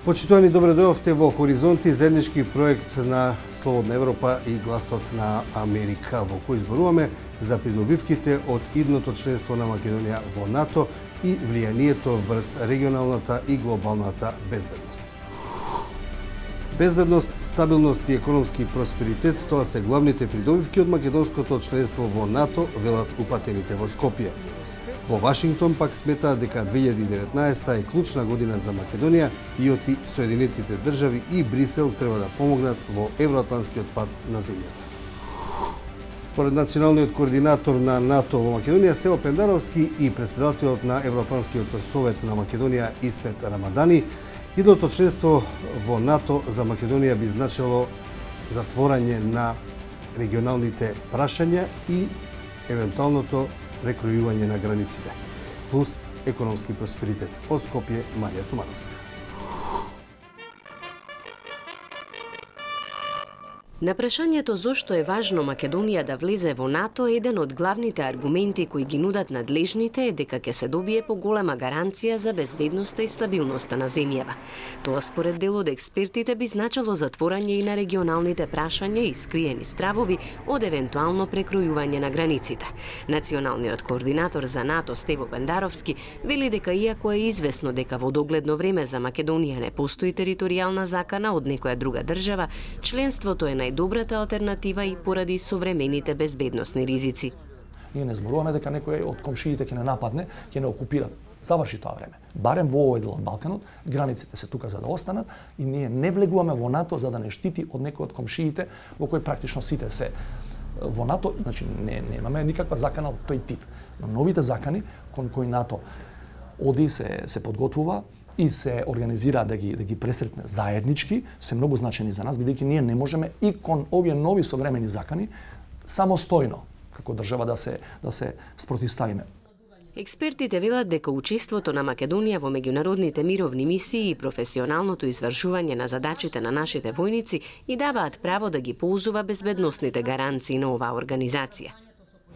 Почитувани, добре дојдовте во Хоризонти, заеднички проект на Слободна Европа и Гласот на Америка, во кој зборуваме за придобивките од идното членство на Македонија во НАТО и влијанието врз регионалната и глобалната безбедност. Безбедност, стабилност и економски просперитет, тоа се главните придобивки од македонското членство во НАТО, велат упатените во Скопје. Во Вашингтон пак сметаат дека 2019 е клучна година за Македонија и оти Соединетите држави и Брисел треба да помогнат во евроатланскиот пат на земјата. Според националниот координатор на НАТО во Македонија Стево Пендаровски и председателот на Евроатланскиот совет на Македонија Исмет Рамадани, идното членство во НАТО за Македонија би значило затворање на регионалните прашања и евентуалното прекројување на границите, плюс економски просперитет. Од Скопје, Марија Тумановска. На прашањето зошто е важно Македонија да влезе во НАТО, еден од главните аргументи кои ги нудат надлежните е дека ќе се добие поголема гаранција за безбедноста и стабилноста на земјава. Тоа според дел од експертите би значило затворање и на регионалните прашања и скриени стравови од евентуално прекројување на границите. Националниот координатор за НАТО Стево Пендаровски вели дека иако е известно дека во догледно време за Македонија не постои територијална закана од некоја друга држава, членството е најдобрата алтернатива и поради современите безбедносни ризици. Ние не зборуваме дека некој од комшиите ќе не нападне, ќе не окупира. Заврши тоа време. Барем во овој дел од Балканот, границите се тука за да останат и ние не влегуваме во НАТО за да не штити од некој од комшиите во кој практично сите се во НАТО, значи немаме никаква закана од тој тип. Но новите закани кон кои НАТО оди се подготвува и се организира да ги пресретне заеднички, се многу значени за нас, бидејќи ние не можеме и кон овие нови современи закани самостојно како држава да се спротивставиме. Експертите велат дека учеството на Македонија во меѓународните мировни мисии и професионалното извршување на задачите на нашите војници и даваат право да ги ползува безбедносните гаранции на оваа организација.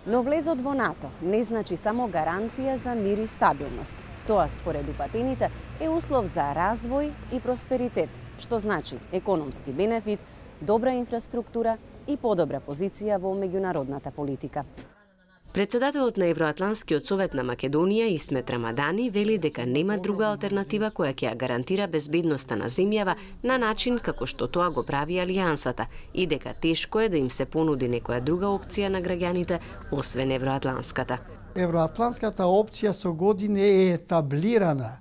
Но влезот во НАТО не значи само гаранција за мир и стабилност. Тоа, според упатените, е услов за развој и просперитет, што значи економски бенефит, добра инфраструктура и подобра позиција во меѓународната политика. Председателот на Евроатланскиот совет на Македонија Исмет Рамадани вели дека нема друга алтернатива која ќе ја гарантира безбедноста на земјава на начин како што тоа го прави Алијансата и дека тешко е да им се понуди некоја друга опција на граѓаните освен евроатланската. Евроатланската опција со години е етаблирана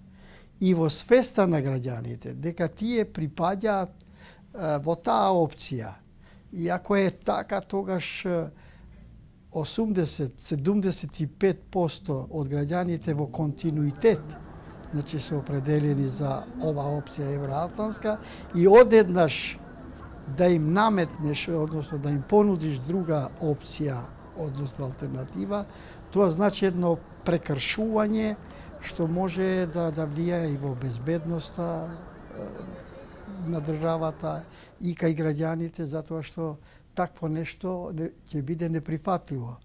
и во свеста на граѓаните дека тие припаѓаат во таа опција. И ако е така, тогаш 80-75% од граѓаните во континуитет, значи се определени за оваа опција евроатланска и одеднаш да им наметнеш, односно да им понудиш друга опција, односно алтернатива, тоа значи едно прекршување што може да влијае и во безбедноста на државата и кај граѓаните, затоа што такво нешто ќе биде неприфатливо.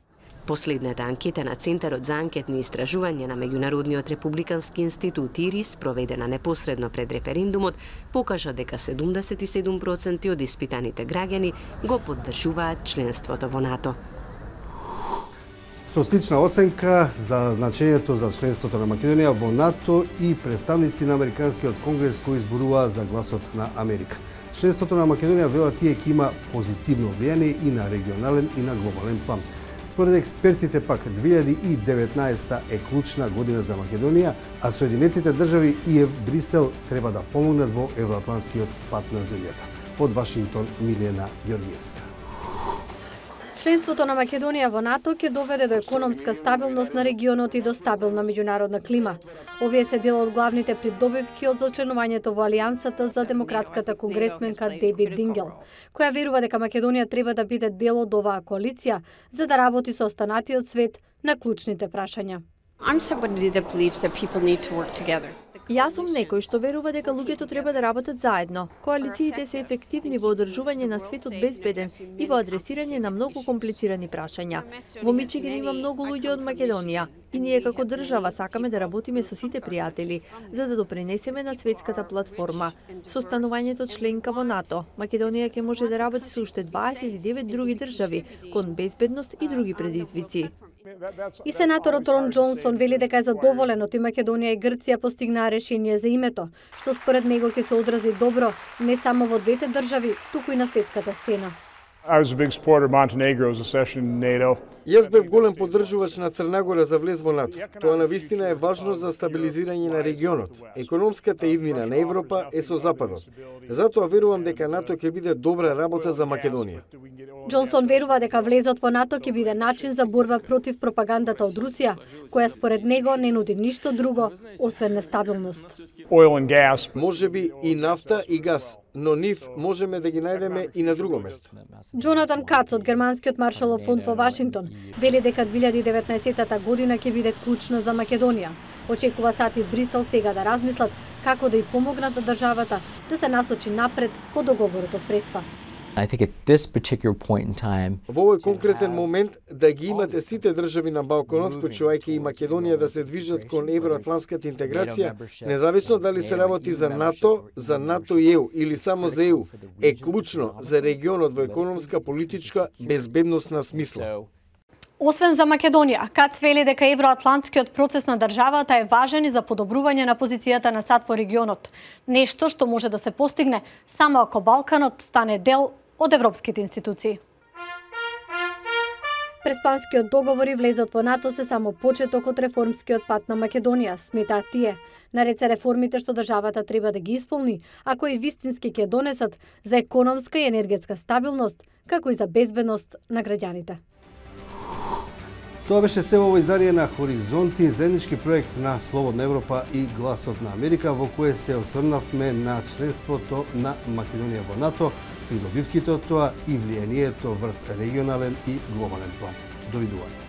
Последната анкета на Центарот за анкетни истражувања на Меѓународниот републикански институт ИРИС, проведена непосредно пред референдумот, покажа дека 77% од испитаните граѓани го поддржуваат членството во НАТО. Со слична оценка за значењето за членството на Македонија во НАТО и представници на Американскиот конгрес кои зборуваа за гласот на Америка. Членството на Македонија, велат тие, ќе има позитивно влијание и на регионален и на глобален план. Според експертите пак, 2019 е клучна година за Македонија, а Соединетите држави и Брисел треба да помогнат во евроатланскиот пат на земјата. Од Вашингтон, Милена Ѓоргиевска. Членството на Македонија во НАТО ќе доведе до економска стабилност на регионот и до стабилна меѓународна клима. Овие се дел од главните придобивки од зачленувањето во Алијансата за демократската конгресменка Деби Дингел, која верува дека Македонија треба да биде дел од оваа коалиција за да работи со останатиот свет на клучните прашања. Јас сум некој што верува дека луѓето треба да работат заедно. Коалициите се ефективни во одржување на светот безбеден и во адресирање на многу комплицирани прашања. Во Мичиган има многу луѓе од Македонија и ние како држава сакаме да работиме со сите пријатели за да допринесеме на светската платформа. Со станувањето членка во НАТО, Македонија ќе може да работи со уште 29 други држави кон безбедност и други предизвици. И сенаторот Рон Џонсон вели дека е задоволен од и Македонија и Грција постигнаа решение за името, што според него ќе се одрази добро не само во двете држави, туку и на светската сцена. I was a big supporter of Montenegro's accession to NATO. Јас бев голем поддржувач на Црна Гора за влез во НАТО. Тоа навистина е важно за стабилизирање на регионот. Економската иднина на Европа е со Западот. Затоа верувам дека НАТО ќе биде добра работа за Македонија. Џонсон верува дека влезот во НАТО ќе биде начин за борба против пропагандата од Русија, која според него не нуди ништо друго освен нестабилност. Oil and gas. Можеби и нафта и газ, но нив можеме да ги најдеме и на друго место. Џонатан Кац од Германскиот Маршалов фонд во Вашингтон вели дека 2019 година ќе биде клучна за Македонија. Очекува сати Брисел сега да размислат како да ја помогнат на државата да се насочи напред по договорот од Преспа. I think at this particular point in time, Во овој конкретен момент да ги имате сите држави на Балканот, вклучувајќи и Македонија, да се движат кон евроатлантската интеграција, независно дали се работи за НАТО и ЕУ или само за ЕУ, е клучно за регионот во економска, политичка, безбедносна смисла. Освен за Македонија, Кац вели дека евроатлантскиот процес на државата е важен и за подобрување на позицијата на САД во регионот. Нешто што може да се постигне само ако Балканот стане дел од европските институции. Преспанскиот договор и влезот во НАТО се само почеток од реформскиот пат на Македонија, сметаат тие. Наред се реформите што државата треба да ги исполни, ако и вистински ќе донесат за економска и енергетска стабилност, како и за безбедност на граѓаните. Тоа беше се во издание на Хоризонти, заеднички проект на Слободна Европа и Гласот на Америка, во кое се осврнавме на членството на Македонија во НАТО, придобивките од тоа и влијанието врз регионален и глобален план. Довидување.